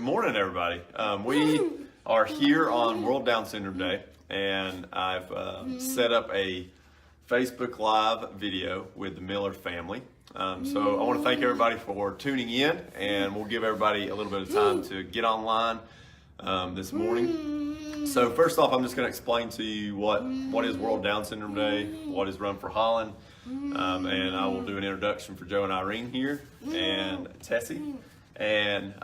Good morning, everybody. We are here on World Down Syndrome Day, and I've set up a Facebook Live video with the Miller family. So I want to thank everybody for tuning in, and we'll give everybody a little bit of time to get online this morning. So first off, I'm just going to explain to you what is World Down Syndrome Day, what is Run for Holland, and I will do an introduction for Joe and Irene here, and Tessie. And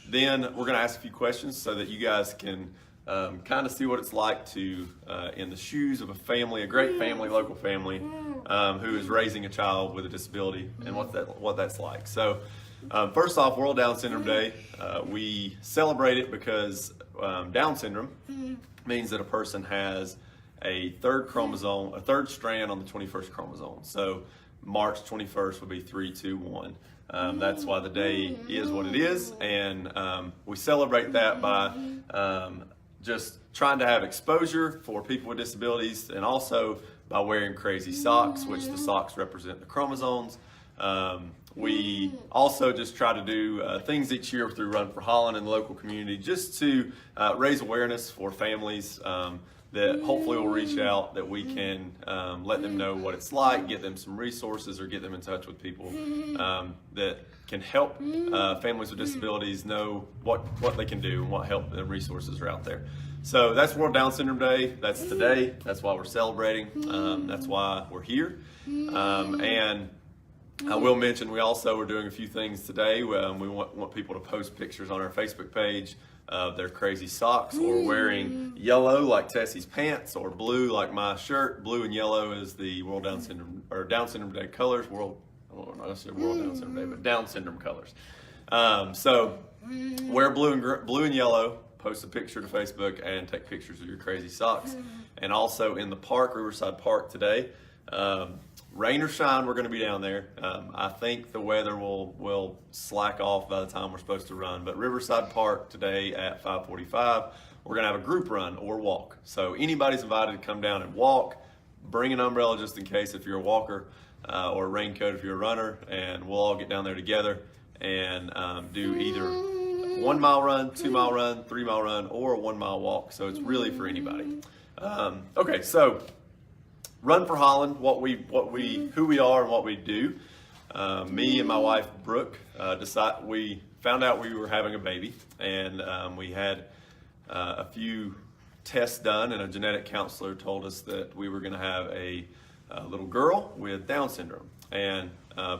then we're going to ask a few questions so that you guys can kind of see what it's like to, in the shoes of a family, a great family, local family, who is raising a child with a disability, and what that's like. So first off, World Down Syndrome Day, we celebrate it because Down syndrome means that a person has a third strand on the 21st chromosome. So March 21st would be 3, 2, 1. That's why the day is what it is, and we celebrate that by just trying to have exposure for people with disabilities, and also by wearing crazy socks, which the socks represent the chromosomes. We also just try to do things each year through Run for Holland and the local community, just to raise awareness for families that hopefully will reach out, that we can let them know what it's like, get them some resources, or get them in touch with people that can help families with disabilities know what they can do and what help and resources are out there. So that's World Down Syndrome Day. That's today. That's why we're celebrating. That's why we're here. And I will mention we also are doing a few things today. We want people to post pictures on our Facebook page of their crazy socks, or wearing yellow like Tessie's pants, or blue like my shirt. Blue and yellow is the World Down Syndrome, or Down Syndrome Day colors. Not necessarily World Down Syndrome Day, but Down Syndrome colors. So wear blue and yellow. Post a picture to Facebook and take pictures of your crazy socks. And also in the park, Riverside Park today, rain or shine, we're going to be down there. I think the weather will slack off by the time we're supposed to run. But Riverside Park today at 5:45, we're going to have a group run or walk. So anybody's invited to come down and walk. Bring an umbrella just in case if you're a walker, or a raincoat if you're a runner, and we'll all get down there together and do either 1 mile run, 2 mile run, 3 mile run, or a 1 mile walk. So it's really for anybody. Okay, so Run for Holland, who we are and what we do. Me and my wife Brooke we found out we were having a baby, and we had a few tests done, and a genetic counselor told us that we were going to have a little girl with Down syndrome. And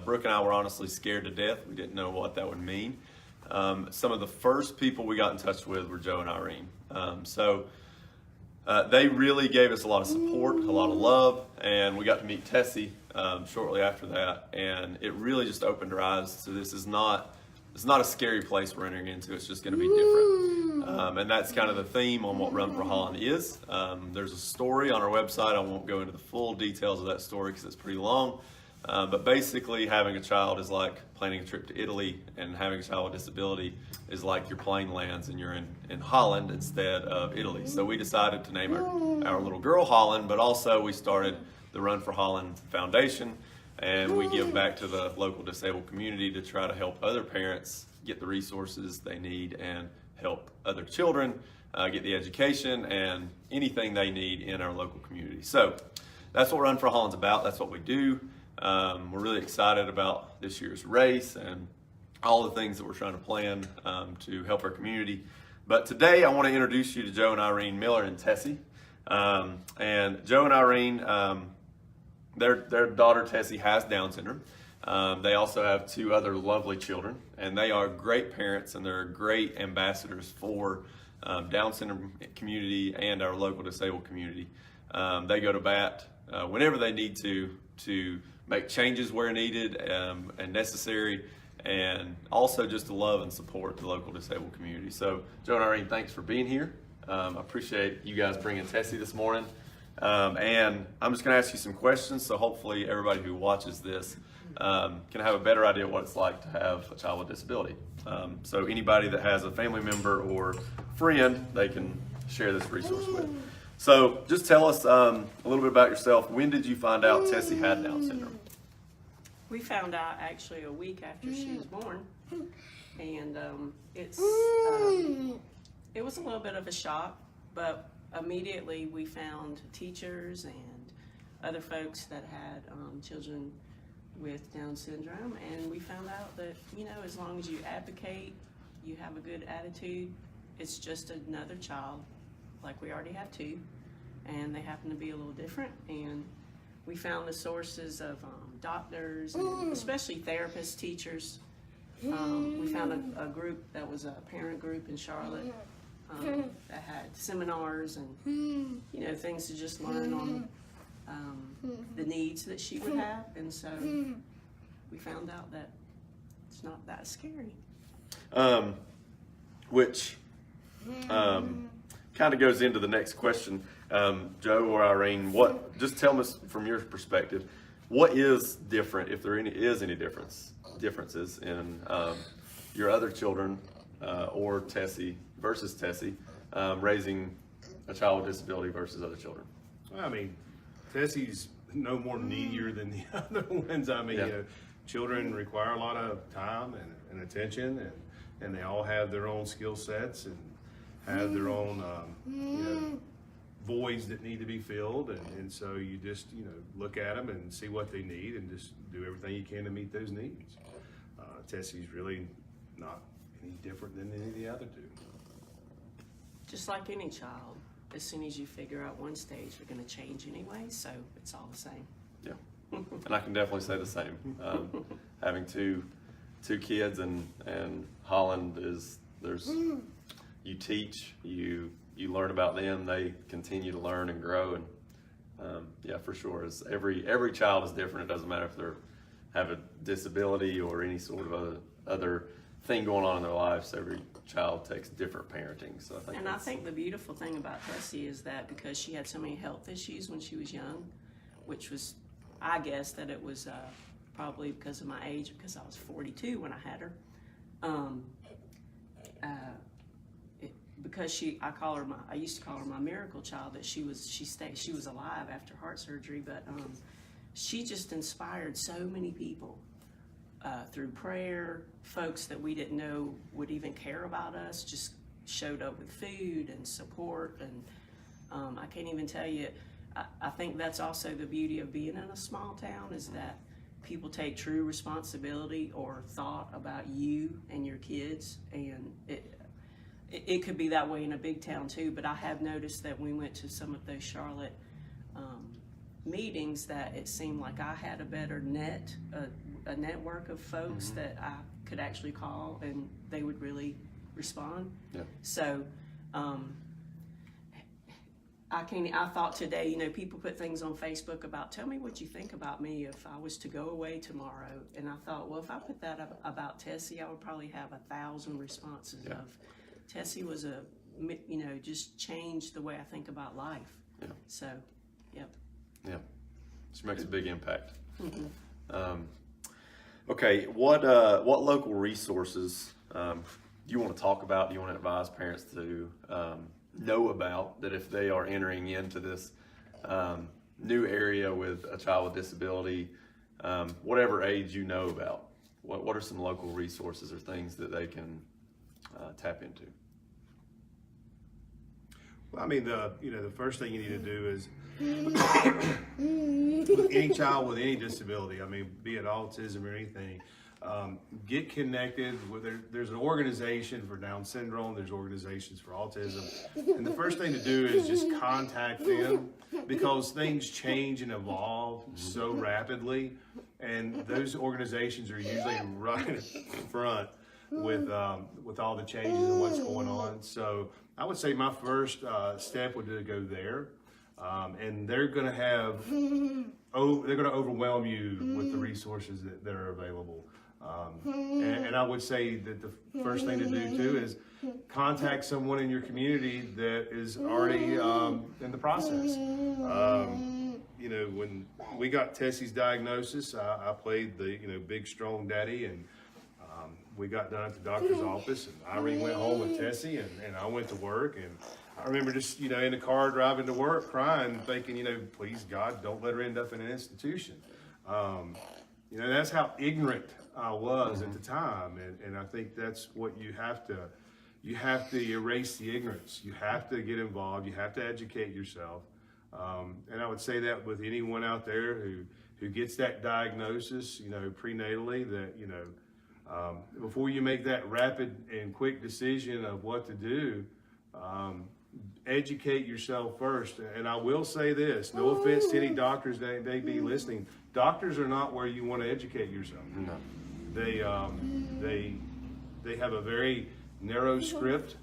Brooke and I were honestly scared to death. We didn't know what that would mean. Some of the first people we got in touch with were Joe and Irene. They really gave us a lot of support, a lot of love, and we got to meet Tessie shortly after that, and it really just opened our eyes. So it's not a scary place we're entering into. It's just going to be different, and that's kind of the theme on what Run for Holland is. There's a story on our website. I won't go into the full details of that story because it's pretty long. But basically, having a child is like planning a trip to Italy, and having a child with disability is like your plane lands and you're in Holland instead of Italy. So we decided to name our little girl Holland, but also we started the Run for Holland Foundation, and we give back to the local disabled community to try to help other parents get the resources they need and help other children get the education and anything they need in our local community. So that's what Run for Holland's about. That's what we do. We're really excited about this year's race and all the things that we're trying to plan to help our community. But today I want to introduce you to Joe and Irene Miller and Tessie. And Joe and Irene, their daughter Tessie has Down syndrome. They also have 2 other lovely children, and they are great parents, and they're great ambassadors for Down syndrome community and our local disabled community. They go to bat whenever they need to make changes where needed and necessary, and also just to love and support the local disabled community. So Joe and Irene, thanks for being here. I appreciate you guys bringing Tessie this morning. And I'm just going to ask you some questions, so hopefully everybody who watches this can have a better idea of what it's like to have a child with disability. So anybody that has a family member or friend, they can share this resource with. So just tell us a little bit about yourself. When did you find out Tessie had Down syndrome? We found out actually a week after she was born. and it was a little bit of a shock, but immediately we found teachers and other folks that had children with Down syndrome, and we found out that, you know, as long as you advocate, you have a good attitude, it's just another child, like we already have two, and they happen to be a little different. And we found the sources of doctors, and especially therapists, teachers. We found a group that was a parent group in Charlotte that had seminars and, you know, things to just learn on the needs that she would have. And so we found out that it's not that scary. Which kind of goes into the next question. Joe or Irene, just tell us from your perspective, what is different, if there is any differences in your other children or Tessie versus Tessie, raising a child with disability versus other children? Well, I mean, Tessie's no more needier than the other ones. I mean, children require a lot of time and attention, and they all have their own skill sets and have their own voids that need to be filled, and so you just look at them and see what they need and just do everything you can to meet those needs. Tessie's really not any different than any of the other two. Just like any child, as soon as you figure out one stage, you're going to change anyway, so it's all the same. Yeah, and I can definitely say the same. Having two kids and Holland you teach, you learn about them, they continue to learn and grow, and yeah, for sure, every child is different. It doesn't matter if they have a disability or any sort of other thing going on in their lives. Every child takes different parenting. So I think the beautiful thing about Tessie is that because she had so many health issues when she was young, which was, I guess that it was probably because of my age, because I was 42 when I had her. Because I used to call her my miracle child, that she was alive after heart surgery, but she just inspired so many people through prayer. Folks that we didn't know would even care about us just showed up with food and support, and I can't even tell you, I think that's also the beauty of being in a small town, is that people take true responsibility or thought about you and your kids, and it could be that way in a big town too, but I have noticed that when we went to some of those Charlotte meetings, that it seemed like I had a better a network of folks that I could actually call, and they would really respond. Yeah. So I thought today, people put things on Facebook about, tell me what you think about me if I was to go away tomorrow. And I thought, well, if I put that about Tessie, I would probably have 1,000 responses of, Tessie was just changed the way I think about life. Yeah. So, yep. Yeah. Which makes a big impact. Okay, what local resources do you want to talk about? Do you want to advise parents to know about, that if they are entering into this new area with a child with disability, whatever age you know about? What are some local resources or things that they can tap into? Well, I mean, the first thing you need to do is with any child with any disability, I mean, be it autism or anything, get connected with. There's an organization for Down syndrome. There's organizations for autism, and the first thing to do is just contact them, because things change and evolve so rapidly, and those organizations are usually right in front with all the changes and what's going on. So I would say my first step would be to go there, and they're going to overwhelm you with the resources that are available. And I would say that the first thing to do too is contact someone in your community that is already in the process. When we got Tessie's diagnosis, I played the big strong daddy, and we got done at the doctor's office, and Irene went home with Tessie, and I went to work, and I remember just in the car driving to work crying, thinking, please God, don't let her end up in an institution. You know, that's how ignorant I was at the time, and I think that's what you have to erase the ignorance. You have to get involved. You have to educate yourself. And I would say that with anyone out there who gets that diagnosis, you know, prenatally, that, you know, before you make that rapid and quick decision of what to do, educate yourself first. And I will say this, no offense to any doctors that may be listening, doctors are not where you want to educate yourself. No. They have a very narrow script,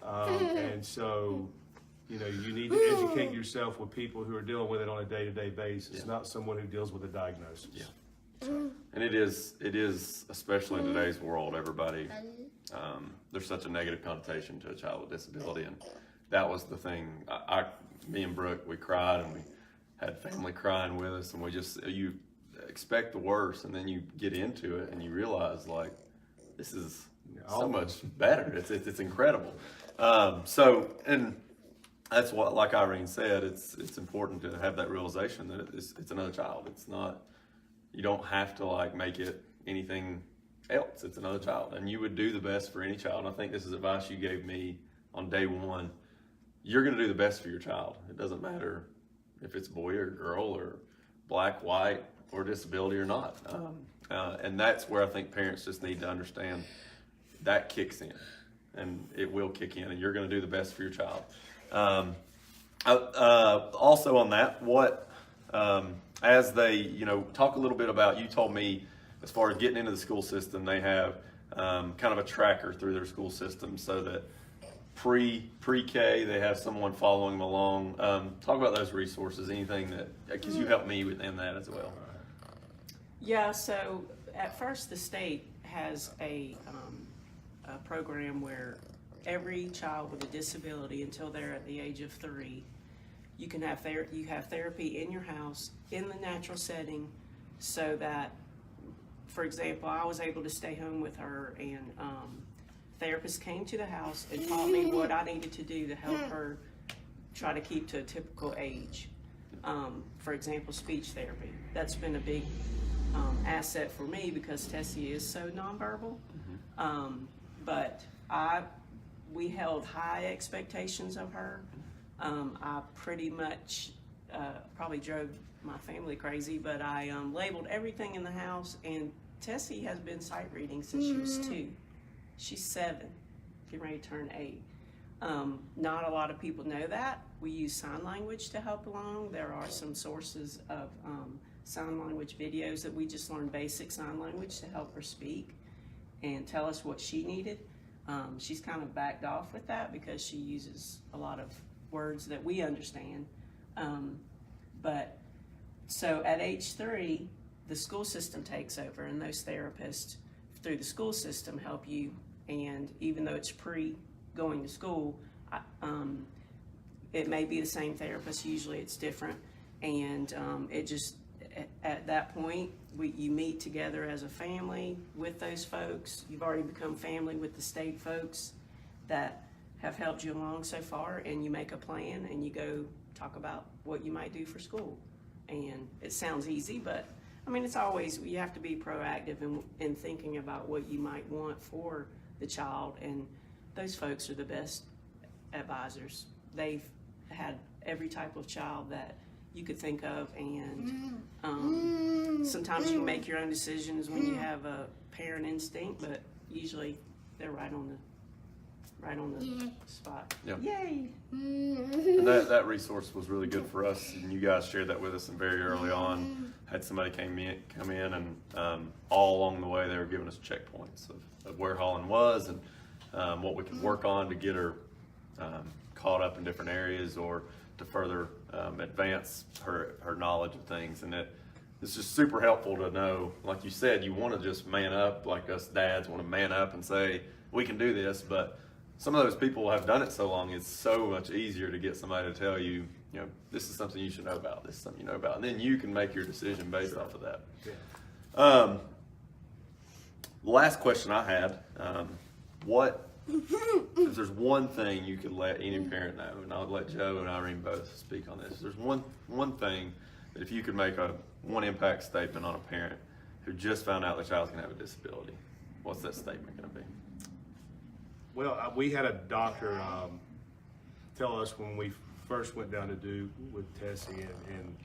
and so, you know, you need to educate yourself with people who are dealing with it on a day-to-day basis, not someone who deals with a diagnosis. Yeah. So, and it is, especially in today's world, everybody, there's such a negative connotation to a child with disability, and that was the thing. Me and Brooke, we cried, and we had family crying with us, and you expect the worst, and then you get into it, and you realize, like, this is so much better. It's incredible. So, and that's what, like Irene said, it's important to have that realization that it's another child. It's not, you don't have to like make it anything else. It's another child, and you would do the best for any child. And I think this is advice you gave me on day one. You're going to do the best for your child. It doesn't matter if it's a boy or a girl or black, white, or disability or not. And that's where I think parents just need to understand that kicks in, and it will kick in, and you're going to do the best for your child. Also on that, as they, you know, talk a little bit about, you told me as far as getting into the school system, they have kind of a tracker through their school system so that pre-K, they have someone following them along. Talk about those resources, anything that, because you helped me in that as well. Yeah, so at first the state has a program where every child with a disability until they're at the age of 3, you can have therapy in your house in the natural setting, so that, for example, I was able to stay home with her, and therapists came to the house and taught me what I needed to do to help her try to keep to a typical age. For example, speech therapy. That's been a big asset for me because Tessie is so nonverbal. But we held high expectations of her. I pretty much probably drove my family crazy, but I labeled everything in the house, and Tessie has been sight reading since she was 2. She's 7, getting ready to turn 8. Not a lot of people know that. We use sign language to help along. There are some sources of sign language videos that we just learned basic sign language to help her speak and tell us what she needed. She's kind of backed off with that because she uses a lot of words that we understand. But so at age 3, the school system takes over, and those therapists through the school system help you. And even though it's going to school, it may be the same therapist. Usually it's different. And it just, at that point, you meet together as a family with those folks. You've already become family with the state folks that have helped you along so far, and you make a plan and you go talk about what you might do for school. And it sounds easy, but I mean, it's always, you have to be proactive in thinking about what you might want for the child, and those folks are the best advisors. They've had every type of child that you could think of, and sometimes you can make your own decisions when you have a parent instinct, but usually they're right on the spot. Yep. Yay! And that resource was really good for us, and you guys shared that with us, and very early on had somebody come in and all along the way they were giving us checkpoints of where Holland was and what we could work on to get her caught up in different areas or to further advance her knowledge of things. And it's just super helpful to know, like you said, you want to just man up, like us dads want to man up and say, we can do this, but some of those people have done it so long, it's so much easier to get somebody to tell you, you know, this is something you should know about, this is something you know about, and then you can make your decision based off of that. Yeah. The last question I had, if there's one thing you could let any parent know, and I'll let Joe and Irene both speak on this, if there's one thing that if you could make one impact statement on a parent, who just found out the child's going to have a disability, what's that statement going to be? Well, we had a doctor tell us when we first went down to do with Tessie, and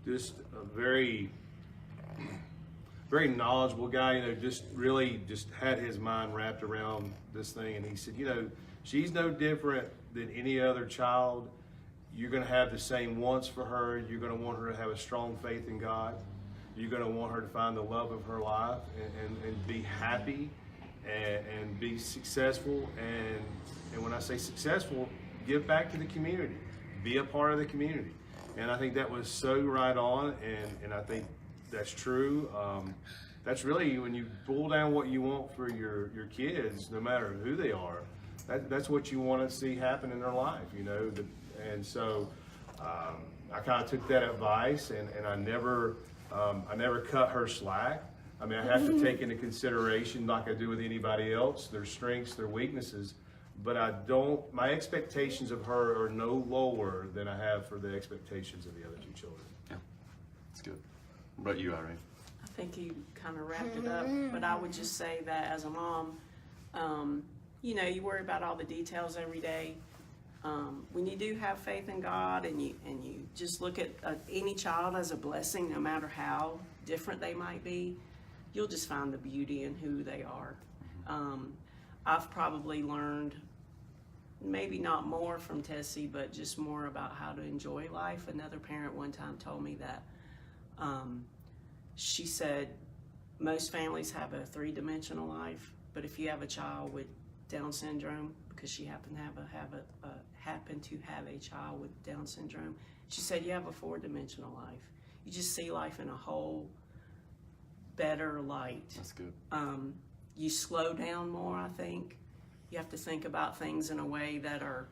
just a very, very knowledgeable guy, you know, just really just had his mind wrapped around this thing. And he said, you know, she's no different than any other child. You're going to have the same wants for her. You're going to want her to have a strong faith in God. You're going to want her to find the love of her life and be happy and be successful. And when I say successful, give back to the community. Be a part of the community. And I think that was so right on, and I think that's true. That's really, when you boil down what you want for your kids, no matter who they are, that's what you want to see happen in their life, you know. And so I kind of took that advice, and I never cut her slack. I mean, I have to take into consideration, like I do with anybody else, their strengths, their weaknesses, but my expectations of her are no lower than I have for the expectations of the other two children. Yeah, that's good. What about you, Irene? I think you kind of wrapped it up, but I would just say that as a mom, you know, you worry about all the details every day. When you do have faith in God and you just look at any child as a blessing, no matter how different they might be, you'll just find the beauty in who they are. I've probably learned, maybe not more from Tessie, but just more about how to enjoy life. Another parent one time told me that she said most families have a three-dimensional life, but if you have a child with Down syndrome, because she happened to have a child with Down syndrome, she said you have a four-dimensional life. You just see life in a whole better light. That's good. You slow down more, I think. You have to think about things in a way that are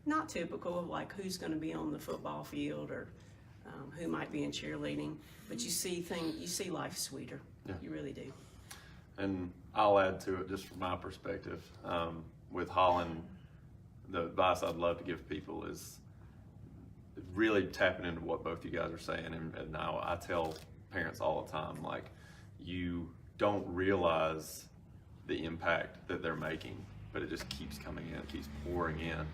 not typical of like who's going to be on the football field or who might be in cheerleading, but you see life sweeter. Yeah. You really do. And I'll add to it just from my perspective. With Holland, the advice I'd love to give people is really tapping into what both you guys are saying. And I tell parents all the time, like, you don't realize the impact that they're making, but it just keeps coming in, keeps pouring in.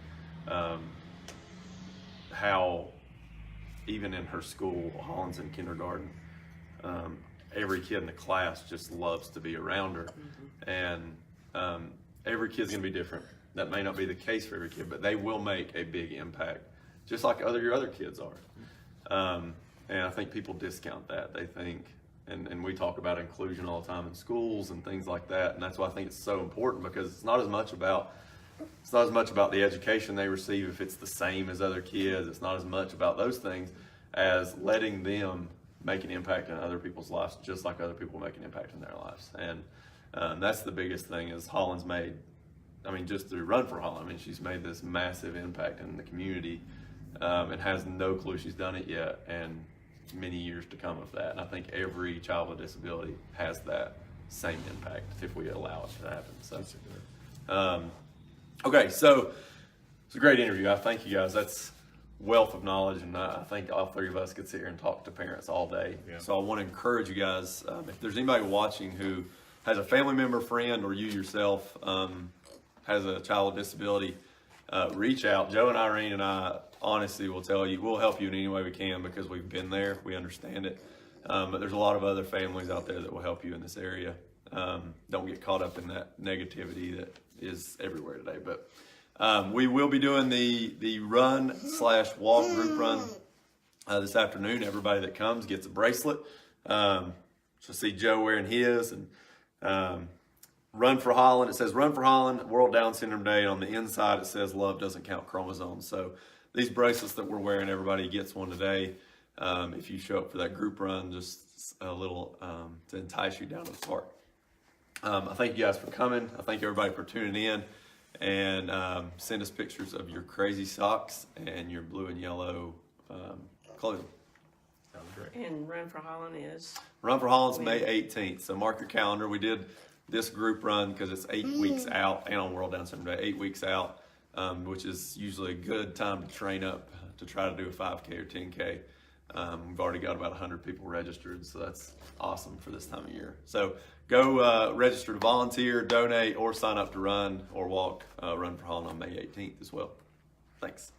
How even in her school, Holland's in kindergarten, every kid in the class just loves to be around her. And every kid's gonna be different. That may not be the case for every kid, but they will make a big impact, just like your other kids are. And I think people discount that. They think, and we talk about inclusion all the time in schools and things like that, and that's why I think it's so important, because it's not as much about the education they receive if it's the same as other kids. It's not as much about those things as letting them make an impact in other people's lives, just like other people make an impact in their lives. And that's the biggest thing is Holland's made, I mean, just through Run for Holland, I mean, she's made this massive impact in the community and has no clue she's done it yet, and many years to come of that. And I think every child with disability has that same impact if we allow it to happen. So, okay, so it's a great interview. I thank you guys. That's wealth of knowledge, and I think all three of us could sit here and talk to parents all day. Yeah. So I want to encourage you guys, if there's anybody watching who has a family member, friend, or you yourself has a child with disability, reach out. Joe and Irene and I honestly will tell you, we'll help you in any way we can because we've been there, we understand it. But there's a lot of other families out there that will help you in this area. Don't get caught up in that negativity that is everywhere today. But we will be doing the run/walk group run this afternoon. Everybody that comes gets a bracelet. So see Joe wearing his, and Run for Holland. It says Run for Holland, World Down Syndrome Day. On the inside, it says Love Doesn't Count Chromosomes. So these bracelets that we're wearing, everybody gets one today. If you show up for that group run, just a little to entice you down to the park. I thank you guys for coming. I thank everybody for tuning in, and send us pictures of your crazy socks and your blue and yellow clothing. That was great. And Run for Holland is? Run for Holland's May 18th. So mark your calendar. We did this group run because it's 8 weeks out, and on World Down Syndrome Day, 8 weeks out, which is usually a good time to train up to try to do a 5K or 10K. We've already got about 100 people registered, so that's awesome for this time of year. So go register to volunteer, donate, or sign up to run or walk Run for Holland on May 18th as well. Thanks.